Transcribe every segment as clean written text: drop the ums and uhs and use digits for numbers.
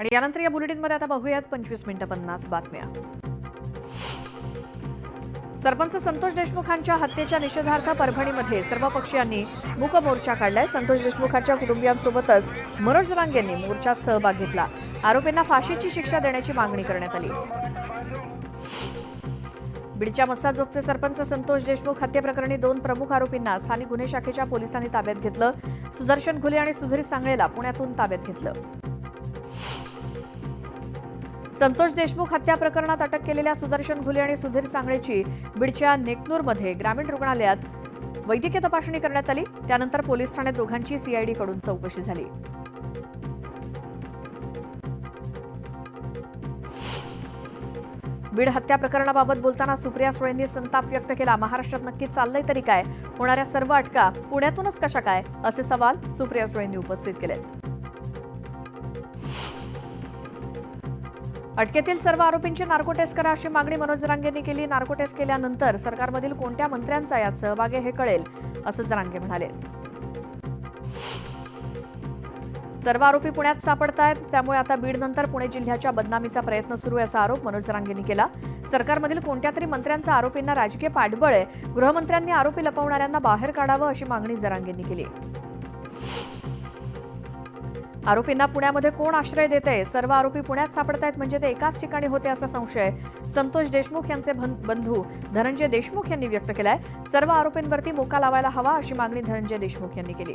आणि यानंतर या बुलेटिनमध्ये आता बघूयात 25:50 बातम्या. सरपंच संतोष देशमुखांच्या हत्येच्या निषेधार्थ परभणीमध्ये सर्व पक्षीयांनी मूक मोर्चा काढलाय. संतोष देशमुखांच्या कुटुंबियांसोबतच मनोज जरांगेंनी मोर्चात सहभाग घेतला. आरोपींना फाशीची शिक्षा देण्याची मागणी करण्यात आली. बीडच्या मस्साजोगचे सरपंच संतोष देशमुख हत्येप्रकरणी 2 प्रमुख आरोपींना स्थानिक गुन्हे शाखेच्या पोलिसांनी ताब्यात घेतलं. सुदर्शन घुले आणि सुधीर सांगळेला पुण्यातून ताब्यात घेतलं. संतोष देशमुख हत्या प्रकरणात अटक केलेल्या सुदर्शन घुले आणि सुधीर सांगळेची बीडच्या नेकनूरमध्ये ग्रामीण रुग्णालयात वैद्यकीय तपासणी करण्यात आली. त्यानंतर पोलीस ठाण्यात दोघांची सीआयडीकडून चौकशी झाली. बीड हत्या प्रकरणाबाबत बोलताना सुप्रिया सुळेंनी संताप व्यक्त केला. महाराष्ट्रात नक्की चाललंय तरी काय? होणाऱ्या सर्व अटका पुण्यातूनच कशा काय, असे सवाल सुप्रिया सुळेंनी उपस्थित केले. अटकेतील सर्व आरोपींची नार्को टेस्ट करा अशी मागणी मनोज जरांगेंनी केली. नार्को टेस्ट केल्यानंतर सरकारमधील कोणत्या मंत्र्यांचा यात सहभाग आहे हे कळेल, असं जरांगे म्हणाले. सर्व आरोपी पुण्यात सापडतायत, त्यामुळे आता बीडनंतर पुणे जिल्ह्याच्या बदनामीचा प्रयत्न सुरू आहे असा आरोप मनोज जरांगेंनी केला. सरकारमधील कोणत्या तरी मंत्र्यांचा आरोपींना राजकीय पाठबळ आहे. गृहमंत्र्यांनी आरोपी लपवणाऱ्यांना बाहेर काढावं अशी मागणी जरांगेंनी केली. आरोपींना पुण्यामध्ये कोण आश्रय देते? सर्व आरोपी पुण्यात सापडतायत म्हणजे ते एकाच ठिकाणी होते असा संशय संतोष देशमुख यांचे बंधू धनंजय देशमुख यांनी व्यक्त केलाय. सर्व आरोपींवरती मोका लावायला हवा अशी मागणी धनंजय देशमुख यांनी केली.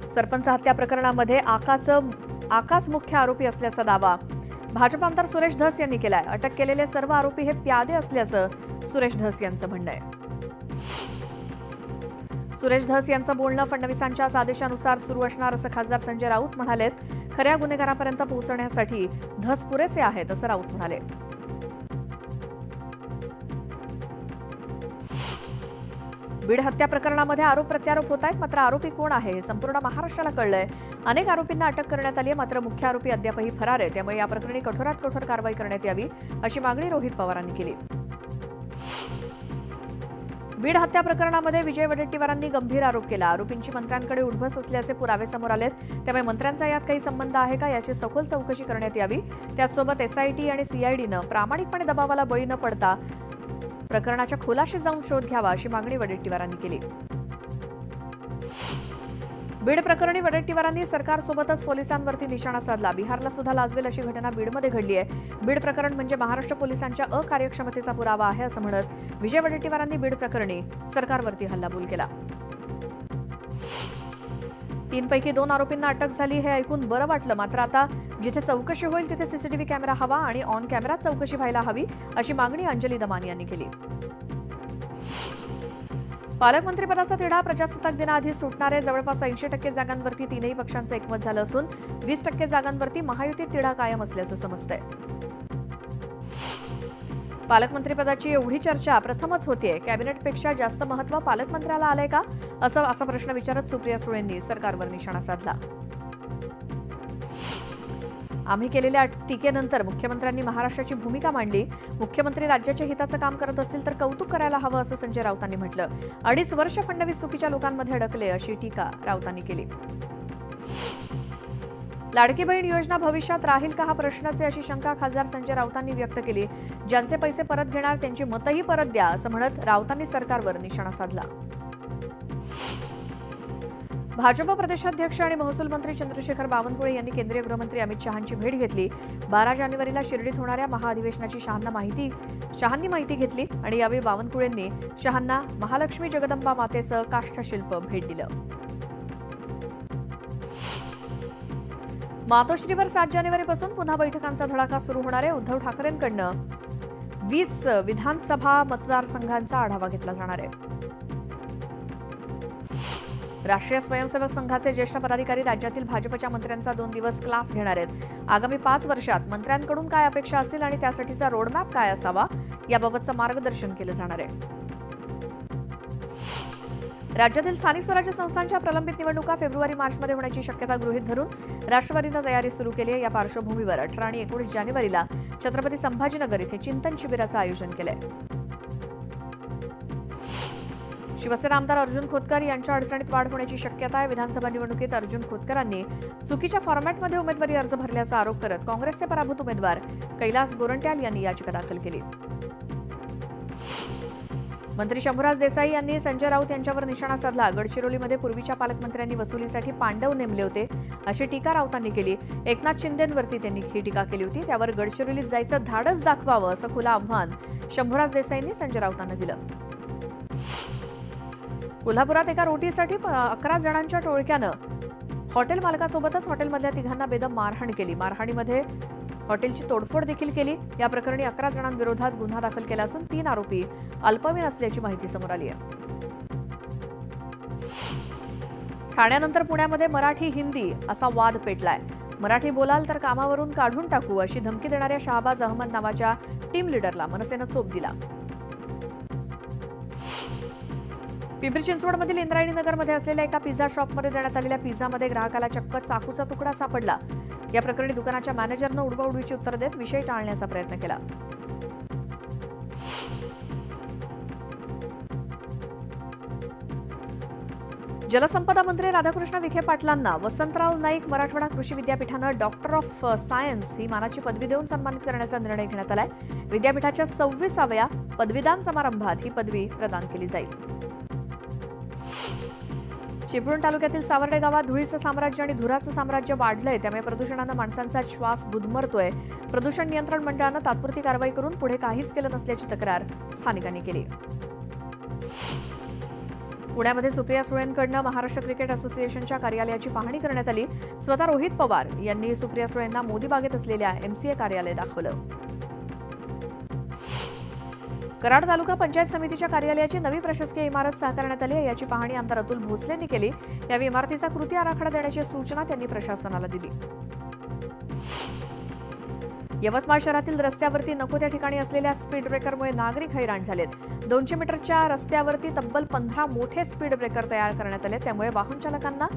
सरपंच हत्या प्रकरणामध्ये आकाच मुख्य आरोपी असल्याचा दावा भाजप आमदार सुरेश धस यांनी केलाय. अटक केलेले सर्व आरोपी हे प्यादे असल्याचं सुरेश धस यांचं म्हणणं आहे. सुरेश धस यांचं बोलणं फडणवीसांच्याच आदेशानुसार सुरू असणार असं खासदार संजय राऊत म्हणालेत. खऱ्या गुन्हेगारांपर्यंत पोहोचण्यासाठी धस पुरेसे आहेत असं राऊत म्हणाले. बीड हत्या प्रकरणामध्ये आरोप प्रत्यारोप होत आहेत, मात्र आरोपी कोण आहे हे संपूर्ण महाराष्ट्राला कळलंय. अनेक आरोपींना अटक करण्यात आली आहे, मात्र मुख्य आरोपी अद्यापही फरार आहे. त्यामुळे या प्रकरणी कठोरात कठोर कारवाई करण्यात यावी अशी मागणी रोहित पवारांनी केली. बीड हत्या प्रकरणामध्ये विजय वडेट्टीवारांनी गंभीर आरोप केला. आरोपींची मंत्र्यांकडे उठबस असल्याचे पुरावे समोर आलेत. त्यामुळे मंत्र्यांचा यात काही संबंध आहे का याची सखोल चौकशी करण्यात यावी. त्याचसोबत एसआयटी आणि सीआयडीनं प्रामाणिकपणे दबावाला बळी न पडता प्रकरणाच्या खोलाशी जाऊन शोध घ्यावा अशी मागणी वडेट्टीवारांनी केली. बीड प्रकरणी वडेट्टीवारांनी सरकारसोबतच पोलिसांवरती निशाणा साधला. बिहारला सुद्धा लाजवेल अशी घटना बीडमध्ये घडली आहे. बीड प्रकरण म्हणजे महाराष्ट्र पोलिसांच्या अकार्यक्षमतेचा पुरावा आहे असं म्हणत विजय वडेट्टीवारांनी बीड प्रकरणी सरकारवरती हल्लाबोल केला. 3 पैकी 2 आरोपींना अटक झाली हे ऐकून बरं वाटलं, मात्र आता जिथे चौकशी होईल तिथे सीसीटीव्ही कॅमेरा हवा आणि ऑन कॅमेरा चौकशी व्हायला हवी अशी मागणी अंजली दमानी यांनी केली. पालकमंत्रीपदाचा तिढा प्रजासत्ताक दिनाआधी सुटणार आहे. जवळपास 80% जागांवरती 3ही पक्षांचं एकमत झालं असून 20% जागांवरती महायुतीत तिढा कायम असल्याचं समजतंय. पालकमंत्रीपदाची एवढी चर्चा प्रथमच होतीये. कॅबिनेटपेक्षा जास्त महत्त्व पालकमंत्र्याला आलंय का असा प्रश्न विचारत सुप्रिया सुळेंनी सरकारवर निशाणा साधला. आम्ही केलेल्या टीकेनंतर मुख्यमंत्र्यांनी महाराष्ट्राची भूमिका मांडली. मुख्यमंत्री राज्याच्या हिताचं काम करत असतील तर कौतुक करायला हवं असं संजय राऊतांनी म्हटलं. 2.5 वर्ष फडणवीस चुकीच्या लोकांमध्ये अडकले अशी टीका राऊतांनी केली. लाडकी बहीण योजना भविष्यात राहील का हा प्रश्नच आहे अशी शंका खासदार संजय राऊतांनी व्यक्त केली. ज्यांचे पैसे परत घेणार त्यांची मतही परत द्या असं म्हणत राऊतांनी सरकारवर निशाणा साधला. भाजप प्रदेशाध्यक्ष आणि महसूल मंत्री चंद्रशेखर बावनकुळे यांनी केंद्रीय गृहमंत्री अमित शहांची भेट घेतली. 12 जानेवारीला शिर्डीत होणाऱ्या महाअधिवेशनाची शहांनी माहिती घेतली आणि यावेळी बावनकुळेंनी शहांना महालक्ष्मी जगदंबा मातेचं काष्ठशिल्प भेट दिलं. मातोश्रीवर 7 जानेवारीपासून पुन्हा बैठकांचा धडाका सुरू होणार आहे. उद्धव ठाकरेंकडनं 20 विधानसभा मतदारसंघांचा आढावा घेतला जाणार आहे. राष्ट्रीय स्वयंसेवक संघाचे ज्येष्ठ पदाधिकारी राज्यातील भाजपच्या मंत्र्यांचा 2 दिवस क्लास घेणार आहेत. आगामी 5 वर्षात मंत्र्यांकडून काय अपेक्षा असतील आणि त्यासाठीचा रोडमॅप काय असावा याबाबतचं मार्गदर्शन केलं जाणार आहे. राज्यातील स्थानिक स्वराज्य संस्थांच्या प्रलंबित निवडणुका फेब्रुवारी-मार्चमध्ये होण्याची शक्यता गृहीत धरून राष्ट्रवादीनं तयारी सुरू केली आहे. या पार्श्वभूमीवर 18 आणि 19 जानेवारीला छत्रपती संभाजीनगर इथे चिंतन शिबिराचं आयोजन केलंय. शिवसेना आमदार अर्जुन खोतकर यांच्या अडचणीत वाढ होण्याची शक्यता आहे. विधानसभा निवडणुकीत अर्जुन खोतकरांनी चुकीच्या फॉर्मॅटमध्ये उमेदवारी अर्ज भरल्याचा आरोप करत काँग्रेसचे पराभूत उमेदवार कैलास गोरंट्याल यांनी याचिका दाखल केली. मंत्री शंभूराज देसाई यांनी संजय राऊत यांच्यावर निशाणा साधला. गडचिरोलीमध्ये पूर्वीच्या पालकमंत्र्यांनी वसुलीसाठी पांडव नेमले होते अशी टीका राऊतांनी केली. एकनाथ शिंदेंवरती त्यांनी ही टीका केली होती. त्यावर गडचिरोलीत जायचं धाडस दाखवावं असं खुलं आव्हान शंभूराज देसाईंनी संजय राऊतांना दिलं. कोल्हापुरात एका रोटीसाठी 11 जणांच्या टोळक्यानं हॉटेल मालकासोबतच हॉटेलमधल्या तिघांना बेदम मारहाण केली. मारहाणीमध्ये हॉटेलची तोडफोड देखील केली. या प्रकरणी 11 जणांविरोधात गुन्हा दाखल केला असून 3 आरोपी अल्पवयीन असल्याची माहिती समोर आली आहे. ठाण्यानंतर पुण्यामध्ये मराठी हिंदी असा वाद पेटलाय. मराठी बोलाल तर कामावरून काढून टाकू अशी धमकी देणाऱ्या शहाबाज अहमद नावाच्या टीम लीडरला मनसेनं चोप दिला. पिंपरी चिंचवडमधील इंद्रायणी नगरमध्ये असलेल्या एका पिझ्झा शॉपमध्ये देण्यात आलेल्या पिझ्झामध्ये ग्राहकाला चक्क चाकूचा तुकडा सापडला. या प्रकरणी दुकानाच्या मॅनेजरनं उडवाउडवीची उत्तर देत विषय टाळण्याचा प्रयत्न केला. जलसंपदा मंत्री राधाकृष्ण विखे पाटलांना वसंतराव नाईक मराठवाडा कृषी विद्यापीठानं डॉक्टर ऑफ सायन्स ही मानाची पदवी देऊन सन्मानित करण्याचा निर्णय घेण्यात आलाय. विद्यापीठाच्या 26व्या पदवीदान समारंभात ही पदवी प्रदान केली जाईल. चिपळूण तालुक्यातील सावर्डे गावात धुळीचं साम्राज्य आणि धुराचं साम्राज्य वाढलंय. त्यामुळे प्रदूषणानं माणसांचा श्वास गुदमरतोय. प्रदूषण नियंत्रण मंडळानं तात्पुरती कारवाई करून पुढे काहीच केलं नसल्याची तक्रार स्थानिकांनी केली. पुण्यामध्ये सुप्रिया सुळेंकडनं महाराष्ट्र क्रिकेट असोसिएशनच्या कार्यालयाची पाहणी करण्यात आली. स्वतः रोहित पवार यांनी सुप्रिया सुळेंना मोदी बागेत असलेल्या MCA कार्यालय दाखवलं. कराड तालुका पंचायत समितीच्या कार्यालयाची नवी प्रशासकीय इमारत साकारण्यात आली आहे. याची पाहणी आमदार अतुल भोसलेंनी केली. यावेळी इमारतीचा कृती आराखडा देण्याची सूचना त्यांनी प्रशासनाला दिली. यवतमाळ शहरातील रस्त्यावरती नको त्या ठिकाणी असलेल्या स्पीड ब्रेकरमुळे नागरिक हैराण झालेत. 200 मीटरच्या रस्त्यावरती तब्बल 15 मोठे स्पीड ब्रेकर तयार करण्यात आले. त्यामुळे वाहन चालकांना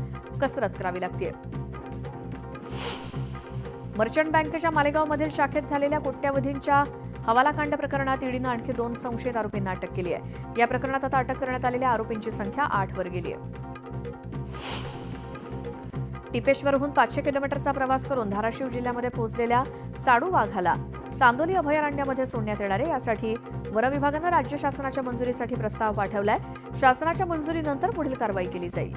कसरत करावी लागते. मर्चंट बँकेच्या मालेगावमधील शाखेत झालेल्या कोट्यावधींच्या हवालाकांड प्रकरणात ईडीनं आणखी 2 संशयित आरोपींना अटक केली आहे. या प्रकरणात आता अटक करण्यात आलेल्या आरोपींची संख्या 8 वर गेली आहे. टिपेश्वरहून 500 किलोमीटरचा प्रवास करून धाराशिव जिल्ह्यामध्ये पोहोचलेल्या साडू वाघाला चांदोली अभयारण्यामध्ये सोडण्यात येणार आहे. यासाठी वन विभागानं राज्य शासनाच्या मंजुरीसाठी प्रस्ताव पाठवलाय. शासनाच्या मंजुरीनंतर पुढील कारवाई केली जाईल.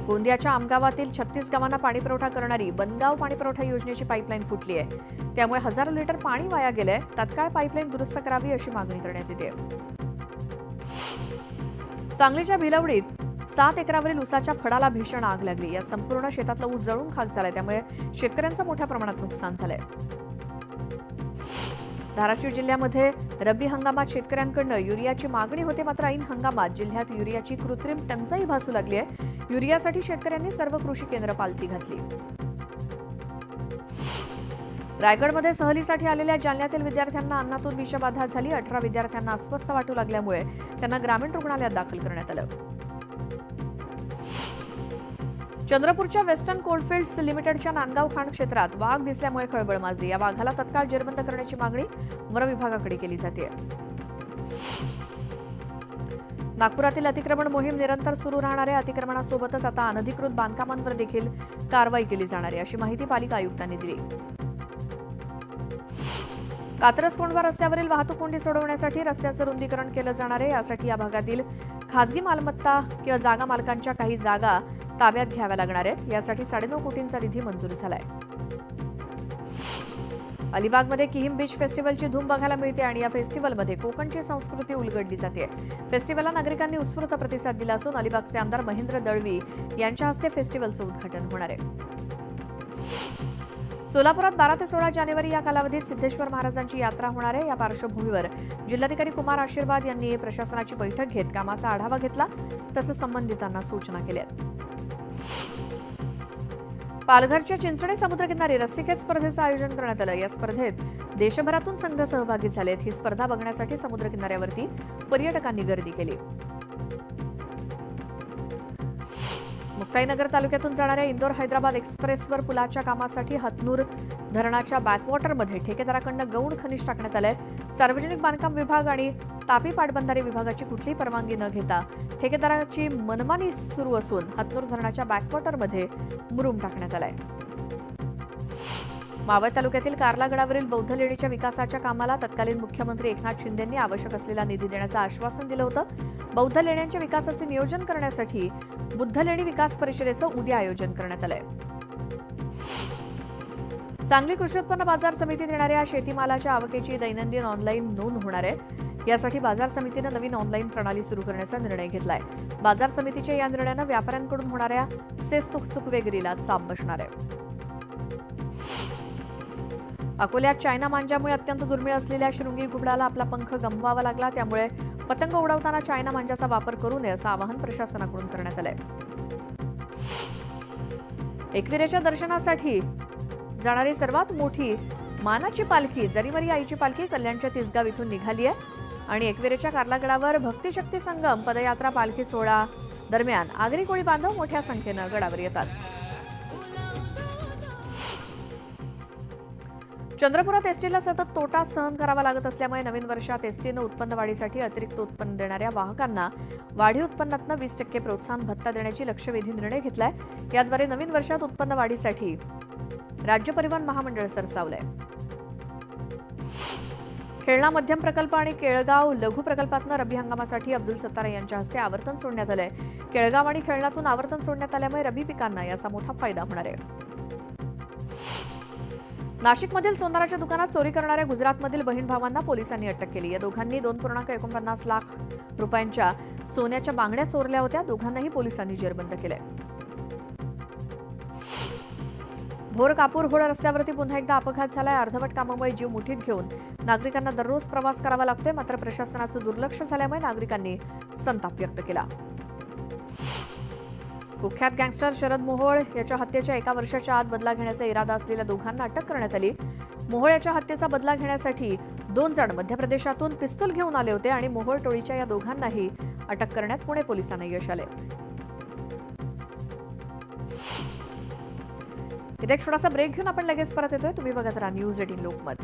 गोंदियाच्या आमगावातील 36 गावांना पाणीपुरवठा करणारी बनगाव पाणीपुरवठा योजनेची पाईपलाईन फुटली आहे. त्यामुळे हजारो लिटर पाणी वाया गेलंय. तात्काळ पाईपलाईन दुरुस्त करावी अशी मागणी करण्यात येते. सांगलीच्या भिलवडीत 7 एकरावरील ऊसाच्या फडाला भीषण आग लागली. यात संपूर्ण शेतातला ऊस जळून खाक झालाय. त्यामुळे शेतकऱ्यांचं मोठ्या प्रमाणात नुकसान झालंय. धाराशिव जिल्ह्यामध्ये रब्बी हंगामात शेतकऱ्यांकडून युरियाची मागणी होते. मात्र ऐन हंगामात जिल्ह्यात युरियाची कृत्रिम टंचाई भासू लागली आहे. युरियासाठी शेतकऱ्यांनी सर्व कृषी केंद्र पालथी घातली. रायगडमध्ये सहलीसाठी आलेल्या जालन्यातील विद्यार्थ्यांना अन्नातून विषबाधा झाली. 18 विद्यार्थ्यांना अस्वस्थ वाटू लागल्यामुळे त्यांना ग्रामीण रुग्णालयात दाखल करण्यात आलं. चंद्रपूरच्या वेस्टर्न कोलफिल्ड्स लिमिटेडच्या नांदगाव खाण क्षेत्रात वाघ दिसल्यामुळे खळबळ माजली. या वाघाला तत्काळ जेरबंद करण्याची मागणी वन विभागाकडे केली जाते. नागपुरातील अतिक्रमण मोहीम निरंतर सुरू राहणार आहे. अतिक्रमणासोबतच आता अनधिकृत बांधकामांवर देखील कारवाई केली जाणार आहे अशी माहिती पालिका आयुक्तांनी दिली. कात्रज कोंढवा रस्त्यावरील वाहतूक कोंडी सोडवण्यासाठी रस्त्याचं रुंदीकरण केलं जाणार आहे. यासाठी या भागातील खासगी मालमत्ता किंवा जागा मालकांच्या काही जागा ताब्यात घ्याव्या लागणार आहेत. यासाठी 9.5 कोटींचा निधी मंजूर झालाय. अलिबागमध्ये किहिम बीच फेस्टिवलची धूम बघायला मिळते आणि या फेस्टिवलमध्ये कोकणची संस्कृती उलगडली जाते. फेस्टिवलला नागरिकांनी उत्स्फूर्त प्रतिसाद दिला असून अलिबागचे आमदार महेंद्र दळवी यांच्या हस्ते फेस्टिवलचं उद्घाटन होणार आहे. सोलापुरात 12 ते 16 जानेवारी या कालावधीत सिद्धेश्वर महाराजांची यात्रा होणार आहे. या पार्श्वभूमीवर जिल्हाधिकारी कुमार आशीर्वाद यांनी प्रशासनाची बैठक घेत कामाचा आढावा घेतला. तसंच संबंधितांना सूचना केल्या. पालघरच्या चिंचणे समुद्रकिनारी रस्सीखेच स्पर्धेचं आयोजन करण्यात आलं. या स्पर्धेत देशभरातून संघ सहभागी झालेत. ही स्पर्धा बघण्यासाठी समुद्रकिनाऱ्यावरती पर्यटकांनी गर्दी केली. मुक्ताईनगर तालुक्यातून जाणाऱ्या इंदोर हैदराबाद एक्सप्रेसवर पुलाच्या कामासाठी हतनूर धरणाच्या बॅकवॉटरमध्ये ठेकेदाराकडून गौण खनिज टाकण्यात आलंय. सार्वजनिक बांधकाम विभाग आणि तापी पाटबंधारे विभागाची कुठलीही परवानगी न घेता ठेकेदाराची मनमानी सुरू असून हतनूर धरणाच्या बॅकवॉटरमध्ये मुरुम टाकण्यात आलाय. मावळ तालुक्यातील कार्लागडावरील बौद्ध लेणीच्या विकासाच्या कामाला तत्कालीन मुख्यमंत्री एकनाथ शिंदेंनी आवश्यक असलेला निधी देण्याचं आश्वासन दिलं होतं. बौद्ध लेण्यांच्या विकासाचे नियोजन करण्यासाठी बुद्ध लेणी विकास परिषदेचं उद्या आयोजन करण्यात आलंय. सांगली कृषी उत्पन्न बाजार समितीत येणाऱ्या शेतीमालाच्या आवकेची दैनंदिन ऑनलाईन नोंद होणार आहे. यासाठी बाजार समितीनं नवीन ऑनलाईन प्रणाली सुरू करण्याचा निर्णय घेतलाय. बाजार समितीच्या या निर्णयानं व्यापाऱ्यांकडून होणाऱ्या सेस चुकवेगिरीला चाप बसणार आहे. अकोल्यात चायना मांजामुळे अत्यंत दुर्मिळ असलेल्या शृंगी घुबडाला आपला पंख गमवावा लागला. त्यामुळे पतंग उडवताना चायना मांजाचा वापर करू नये असं आवाहन प्रशासनाकडून करण्यात आलंय. एकविरेच्या दर्शनासाठी जाणारी सर्वात मोठी मानाची पालखी जरीमरी आईची पालखी कल्याणच्या तिसगाव इथून निघाली आहे आणि एकविरेच्या कार्लागडावर भक्तिशक्ती संगम पदयात्रा पालखी सोहळा दरम्यान आगरी कोळी बांधव मोठ्या संख्येनं गडावर येतात. चंद्रपुरात एसटीला सतत तोटा सहन करावा लागत असल्यामुळे नवीन वर्षात एसटीनं उत्पन्न वाढीसाठी अतिरिक्त उत्पन्न देणाऱ्या वाहकांना वाढीव उत्पन्नातनं 20% प्रोत्साहन भत्ता देण्याची लक्षवेधी निर्णय घेतलाय. याद्वारे नवीन वर्षात उत्पन्न वाढीसाठी राज्य परिवहन महामंडळ सरसावलंय. खेळणा मध्यम प्रकल्प आणि केळगाव लघु प्रकल्पातनं रब्बी हंगामासाठी अब्दुल सत्तार यांच्या हस्ते आवर्तन सोडण्यात आलंय. केळगाव आणि खेळणातून आवर्तन सोडण्यात आल्यामुळे रब्बी पिकांना याचा मोठा फायदा होणार आहे. नाशिकमधील सोनाराच्या दुकानात चोरी करणाऱ्या गुजरातमधील बहीण भावांना पोलिसांनी अटक केली. या दोघांनी 2.49 लाख रुपयांच्या सोन्याच्या बांगड्या चोरल्या होत्या. दोघांनाही पोलिसांनी जेरबंद केलंय. भोर कापूर-होळ रस्त्यावरती पुन्हा एकदा अपघात झालाय. अर्धवट कामामुळे जीव मुठीत घेऊन नागरिकांना दररोज प्रवास करावा लागतोय. मात्र प्रशासनाचं दुर्लक्ष झाल्यामुळे नागरिकांनी संताप व्यक्त केला. कुख्यात गँगस्टर शरद मोहोळ याच्या हत्येच्या 1 वर्षाच्या आत बदला घेण्याचा इरादा असलेल्या दोघांना अटक करण्यात आली. मोहोळ याच्या हत्येचा बदला घेण्यासाठी 2 जण मध्य प्रदेशातून पिस्तूल घेऊन आले होते आणि मोहोळ टोळीच्या या दोघांनाही अटक करण्यात पुणे पोलिसांना यश आले. इथे एक छोटासा ब्रेक घेऊन आपण लगेच परत येतोय. तुम्ही बघत राहा न्यूज 18 लोकमत.